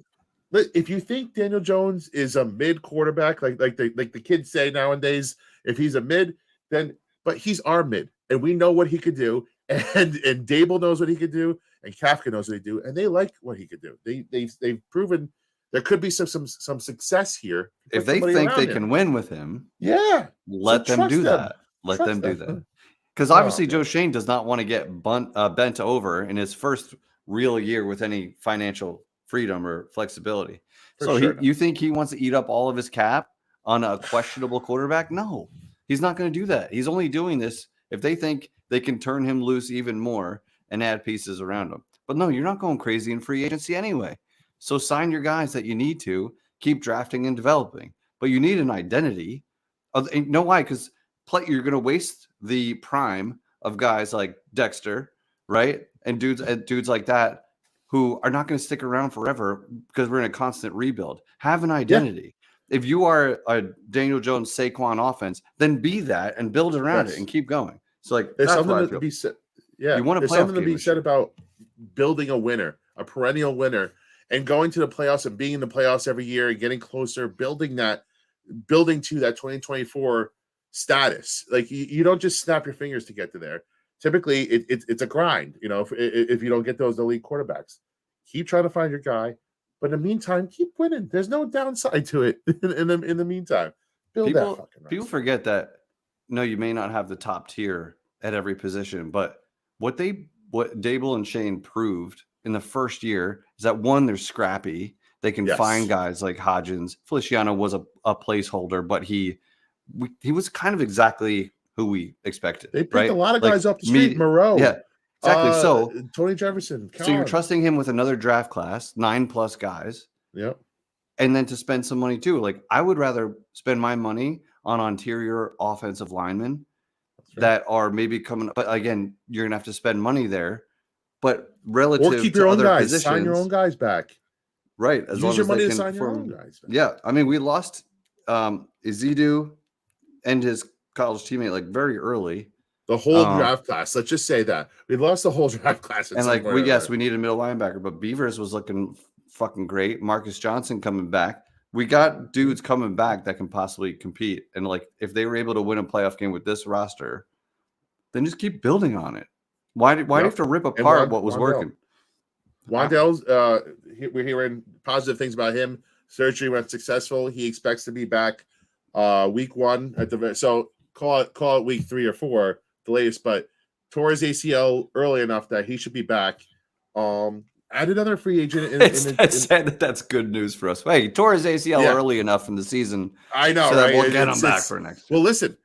If you think Daniel Jones is a mid quarterback, like the kids say nowadays, if he's a mid, but he's our mid, and we know what he could do, and Dable knows what he could do, and Kafka knows what he could do, and they like what he could do. They've proven there could be some success here. If they think they can win with him, let them do that. Let them do that. Because obviously Joe Shane does not want to get bent over in his first real year with any financial freedom or flexibility. For So sure. you think he wants to eat up all of his cap on a questionable quarterback? No, he's not going to do that. He's only doing this if they think they can turn him loose even more and add pieces around him. But no, you're not going crazy in free agency anyway. So sign your guys that you need to, keep drafting and developing. But you need an identity. You know why? Because you're going to waste the prime of guys like Dexter, right? And dudes like that who are not going to stick around forever because we're in a constant rebuild. Have an identity. Yeah. If you are a Daniel Jones Saquon offense, then be that and build around it and keep going. So like there's something to be said. Yeah, you want to there's something to be said about building a winner, a perennial winner, and going to the playoffs and being in the playoffs every year and getting closer, building to that 2024 status. Like you don't just snap your fingers to get to there. Typically, it's a grind. You know, if you don't get those elite quarterbacks, keep trying to find your guy. But in the meantime, keep winning. There's no downside to it. In the meantime, people forget that. No, you may not have the top tier at every position, but what Dable and Shane proved in the first year is that one, they're scrappy. They can find guys like Hodgins. Feliciano was a placeholder, but he was kind of exactly who we expected. They picked a lot of guys off the street. Moreau. Yeah, exactly. So Tony Jefferson. So you're trusting him with another draft class, 9+ guys. Yep. And then to spend some money too. Like I would rather spend my money on interior offensive linemen that are maybe coming up. But again, you're gonna have to spend money there. But relative or keep your to own other guys, positions, sign your own guys back. Right. Use your money to sign your own guys back. Yeah. I mean, we lost Izidu and his college teammate like very early. The whole draft class. Let's just say that we lost the whole draft class. And like we need a middle linebacker, but Beavers was looking fucking great. Marcus Johnson coming back. We got dudes coming back that can possibly compete. And like if they were able to win a playoff game with this roster, then just keep building on it. Why do you have to rip apart what was working? Wandell's we're hearing positive things about him. Surgery went successful. He expects to be back week 1 at the so call it week 3 or 4, the latest, but tore his ACL early enough that he should be back. Add another free agent. That's good news for us. Hey, he tore his ACL early enough in the season. I know, so right? That we'll get him back for next year. Well, listen,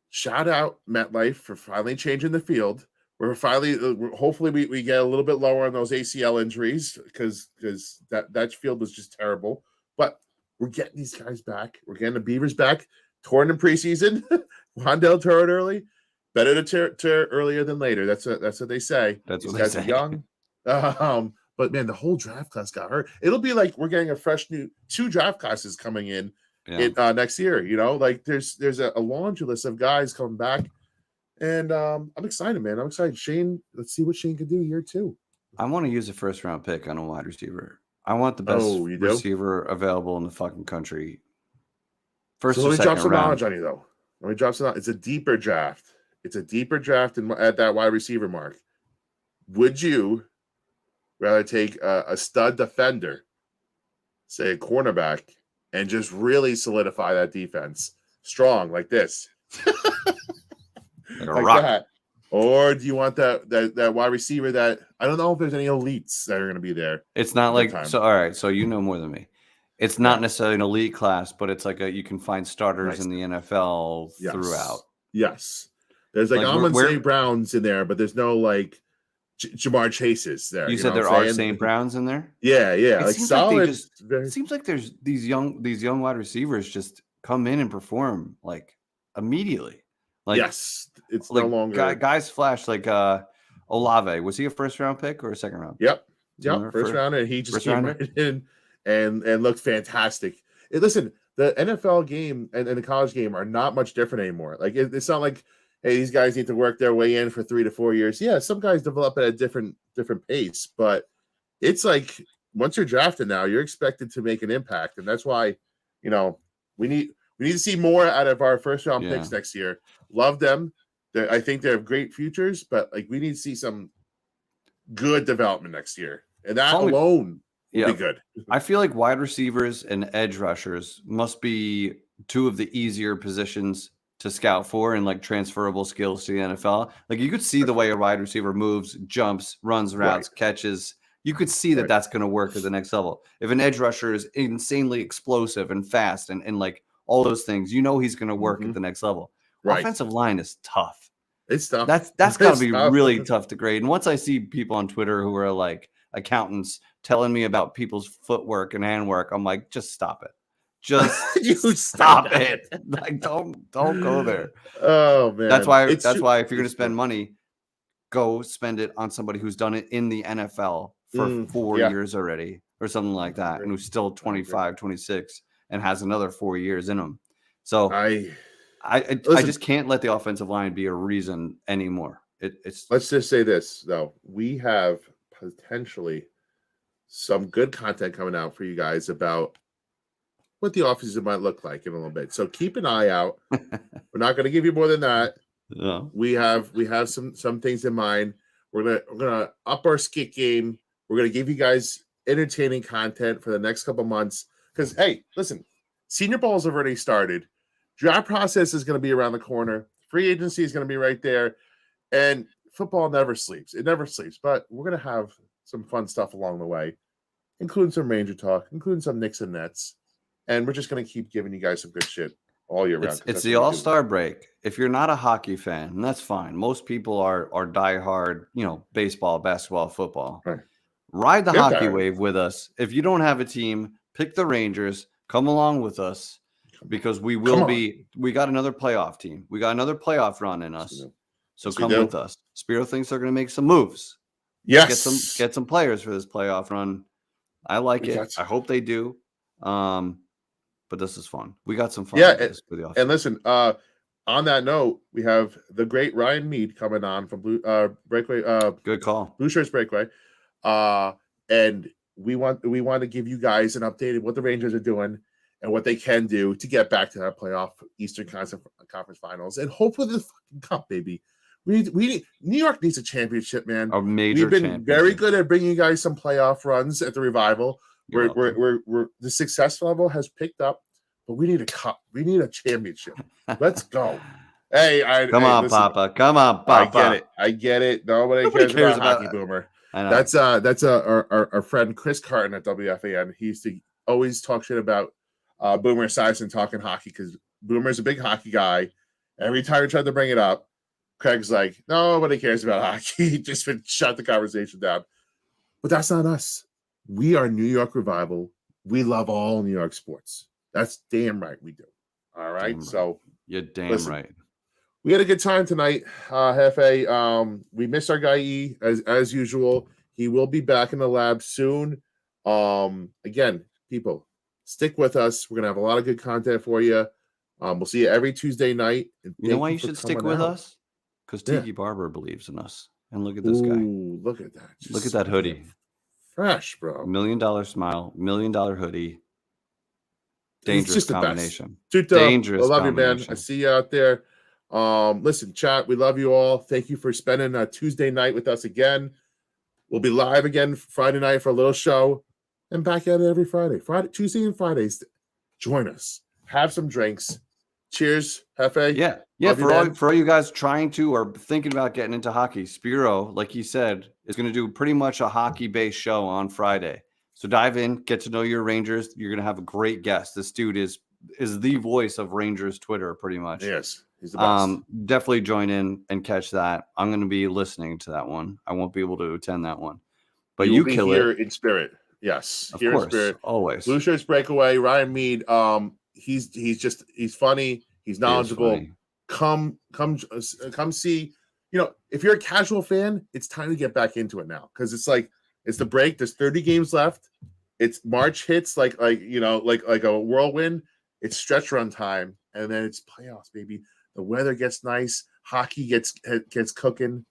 shout out MetLife for finally changing the field. We're finally, hopefully, we get a little bit lower on those ACL injuries because that field was just terrible. But we're getting these guys back. We're getting the Beavers back. Torn in preseason. Wandell tore it early. Better to tear earlier than later. That's what they say. That's what these guys are young. But man, the whole draft class got hurt. It'll be like we're getting a fresh new 2 draft classes coming in next year. You know, like there's a laundry list of guys coming back. And I'm excited, man. I'm excited. Shane, let's see what Shane can do year 2. I want to use a first-round pick on a wide receiver. I want the best receiver available in the fucking country. Let me drop some knowledge on you, though. Let me drop some knowledge. It's a deeper draft. It's a deeper draft at that wide receiver mark. Would you rather take a stud defender, say a cornerback, and just really solidify that defense strong like this? Like a rock. That. Or do you want that wide receiver that I don't know if there's any elites that are going to be there? It's not like so. All right, so you know more than me. It's not necessarily an elite class, but it's like you can find starters in the NFL throughout. Yes, there's like Amon St. Browns in there, but there's no like Jamar Chases there. You said there are St. Browns in there. Yeah. Like solid. It seems like there's these young wide receivers just come in and perform like immediately. Like, yes, it's like no longer guys flash like Olave. Was he a first-round pick or a second round? Yep. First round, and he just came right in and looked fantastic. Listen, the NFL game and the college game are not much different anymore. Like it's not like, hey, these guys need to work their way in for 3 to 4 years. Yeah, some guys develop at a different pace, but it's like once you're drafted now, you're expected to make an impact, and that's why we need to see more out of our first round picks next year. Love them. I think they have great futures, but like we need to see some good development next year, and that alone will be good. I feel like wide receivers and edge rushers must be 2 of the easier positions to scout for and like transferable skills to the NFL. Like you could see the way a wide receiver moves, jumps, runs routes, catches. You could see that Right. that's going to work at the next level. If an edge rusher is insanely explosive and fast and like all those things, he's going to work at the next level. Right. Offensive line is tough. It's tough. That's got to It's be tough. really tough to grade. And once I see people on Twitter who are like accountants telling me about people's footwork and handwork, I'm like, just stop it. Just You stop it. Like, don't go there. Oh man. That's why It's if true. you're going to It's spend true. money, go spend it on somebody who's done it in the NFL for 4 yeah. years already or something like that, and who's still 25, 26 and has another 4 years in him. So I just can't let the offensive line be a reason anymore. It's Let's just say this though. We have potentially some good content coming out for you guys about what the offseason might look like in a little bit. So keep an eye out. We're not going to give you more than that. No. We have some things in mind. We're gonna up our skit game. We're gonna give you guys entertaining content for the next couple months. Because hey, listen, Senior Bowls have already started. Draft process is going to be around the corner. Free agency is going to be right there, and football never sleeps. It never sleeps. But we're going to have some fun stuff along the way, including some Ranger talk, including some Knicks and Nets, and we're just going to keep giving you guys some good shit all year round. It's the All-Star break. If you're not a hockey fan, and that's fine. Most people are diehard, baseball, basketball, football. Right. Ride the Get hockey there. wave with us. If you don't have a team, pick the Rangers. Come along with us because we got another playoff team. We got another playoff run in us. So Yes, come with us. Spiro thinks they're going to make some moves. Yes. Get some players for this playoff run. I like it. I hope they do. But this is fun. We got some fun. Yeah, for the and listen, on that note, we have the great Ryan Mead coming on from Breakaway. Good call. Blue Shirts Breakaway. And we want to give you guys an update of what the Rangers are doing and what they can do to get back to that playoff Eastern Conference Finals and hopefully the fucking cup, baby. We need New York needs a championship, man. A major. We've been very good at bringing you guys some playoff runs at the Revival. We're the success level has picked up, but we need a cup. We need a championship. Let's go. Hey, Come on, Papa. Come on, Papa. I get it. Nobody cares about hockey, Boomer. I know. That's our friend Chris Carton at WFAN. He used to always talk shit about Boomer Esiason talking hockey because Boomer's a big hockey guy. Every time we tried to bring it up, Craig's like, nobody cares about hockey. Just would shut the conversation down. But that's not us. We are New York Revival. We love all New York sports. That's damn right we do. All right. Damn So right. You're damn right. we had a good time tonight, Hefe. We missed our guy E as usual. He will be back in the lab soon. Again, people, stick with us. We're gonna have a lot of good content for you. We'll see you every Tuesday night. And You know why you should stick with us? Because Tiki Barber believes in us. And look at this guy. Look at that. Look at that hoodie. Fresh, bro. $1 million smile, $1 million hoodie. Dangerous just the combination. Best. Dangerous. I love you, man. I see you out there. Listen, chat, we love you all. Thank you for spending a Tuesday night with us again. We'll be live again Friday night for a little show and back at it every Friday. Tuesday and Fridays. Join us. Have some drinks. Cheers, Hefe. Yeah. For all you guys trying to or thinking about getting into hockey, Spiro, like he said, is going to do pretty much a hockey-based show on Friday. So dive in, get to know your Rangers. You're going to have a great guest. This dude is the voice of Rangers Twitter, pretty much. Yes, he's the best. Definitely join in and catch that. I'm going to be listening to that one. I won't be able to attend that one, but you kill here it in spirit. Yes, of here course, in spirit. Always. Blue Shirts Breakaway. Ryan Mead. He's funny. He's knowledgeable. Come see. If you're a casual fan, it's time to get back into it now because it's the break. There's 30 games left. It's March hits like a whirlwind. It's stretch run time, and then it's playoffs, baby. The weather gets nice. Hockey gets cooking,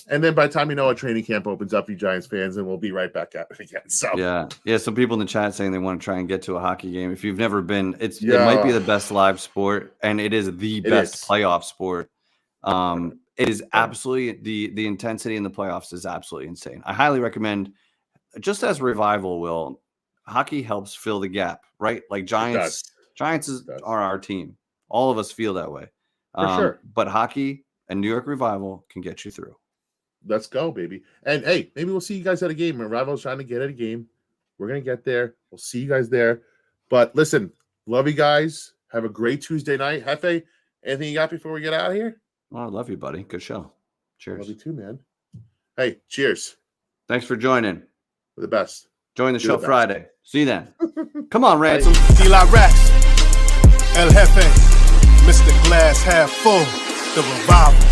and then by the time training camp opens up, you Giants fans, and we'll be right back at it again. So yeah. Some people in the chat saying they want to try and get to a hockey game. If you've never been, it might be the best live sport, and it is the best playoff sport. It is absolutely the intensity in the playoffs is absolutely insane. I highly recommend. Just as Revival will, hockey helps fill the gap, right? Like Giants are our team. All of us feel that way. For sure. But hockey and New York Revival can get you through. let's go, baby. And hey, maybe we'll see you guys at a game. Rival's trying to get at a game. We're gonna get there. We'll see you guys there. But listen, love you guys. Have a great Tuesday night. Hefe, anything you got before we get out of here? Oh, I love you, buddy. Good show. Cheers. Love you too, man. Hey, cheers. Thanks for joining. We're the best. Join the You're show the best. Friday. See you then. Come on, Ransom. Eli Rex, El Jefe, Mr. Glass half full, the revival.